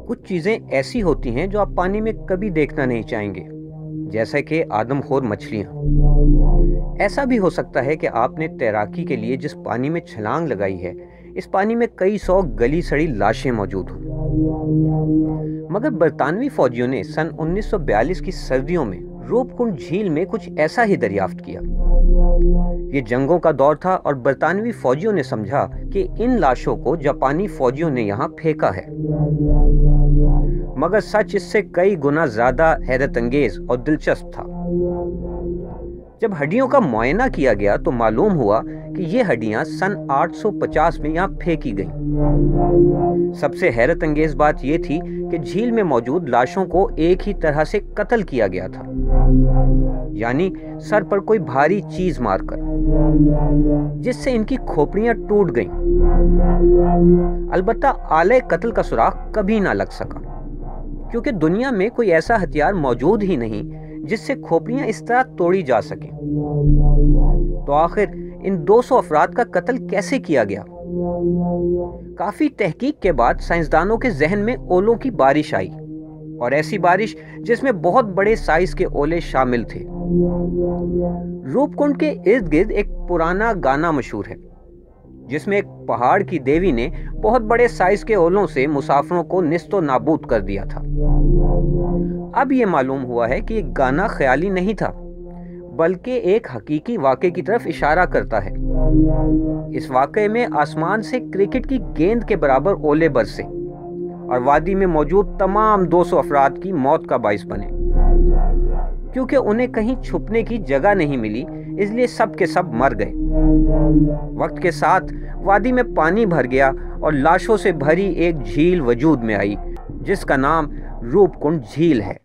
کچھ چیزیں ایسی ہوتی ہیں جو آپ پانی میں کبھی دیکھنا نہیں چاہیں گے، جیسا کہ آدم خور مچھلیاں۔ ایسا بھی ہو سکتا ہے کہ آپ نے تیراکی کے لیے جس پانی میں چھلانگ لگائی ہے، اس پانی میں کئی سو گلی سڑی لاشیں موجود ہوں۔ مگر برطانوی فوجیوں نے سن 1942 کی سردیوں میں روپ کنڈ جھیل میں کچھ ایسا ہی دریافت کیا۔ یہ جنگوں کا دور تھا اور برطانوی فوجیوں نے سمجھا کہ ان لاشوں کو جاپانی فوجیوں نے یہاں پھینکا ہے۔ مگر سچ اس سے کئی گنا زیادہ حیرت انگیز اور دلچسپ تھا۔ جب ہڈیوں کا معائنہ کیا گیا تو معلوم ہوا کہ یہ ہڈیاں سن 850 میں یہاں پھینکی گئیں۔ سب سے حیرت انگیز بات یہ تھی کہ جھیل میں موجود لاشوں کو ایک ہی طرح سے قتل کیا گیا تھا، یعنی سر پر کوئی بھاری چیز مار کر، جس سے ان کی کھوپڑیاں ٹوٹ گئیں۔ البتہ آلے قتل کا سراغ کبھی نہ لگ سکا، کیونکہ دنیا میں کوئی ایسا ہتھیار موجود ہی نہیں جس سے کھوپڑیاں اس طرح توڑی جا سکیں۔ تو آخر ان 200 افراد کا قتل کیسے کیا گیا؟ کافی تحقیق کے بعد سائنسدانوں کے ذہن میں اولوں کی بارش آئی، اور ایسی بارش جس میں بہت بڑے سائز کے اولے شامل تھے۔ روپ کنڈ کے ارد گرد ایک پرانا گانا مشہور ہے، جس میں ایک پہاڑ کی دیوی نے بہت بڑے سائز کے اولوں سے مسافروں کو نیست و نابود کر دیا تھا۔ اب یہ معلوم ہوا ہے کہ یہ گانا خیالی نہیں تھا، بلکہ ایک حقیقی واقعے کی طرف اشارہ کرتا ہے۔ اس واقعے میں آسمان سے کرکٹ کی گیند کے برابر اولے برسے اور وادی میں موجود تمام 200 افراد کی موت کا باعث بنے۔ کیونکہ انہیں کہیں چھپنے کی جگہ نہیں ملی، اس لیے سب کے سب مر گئے۔ وقت کے ساتھ وادی میں پانی بھر گیا اور لاشوں سے بھری ایک جھیل وجود میں آئی، جس کا نام روپ کنڈ جھیل ہے۔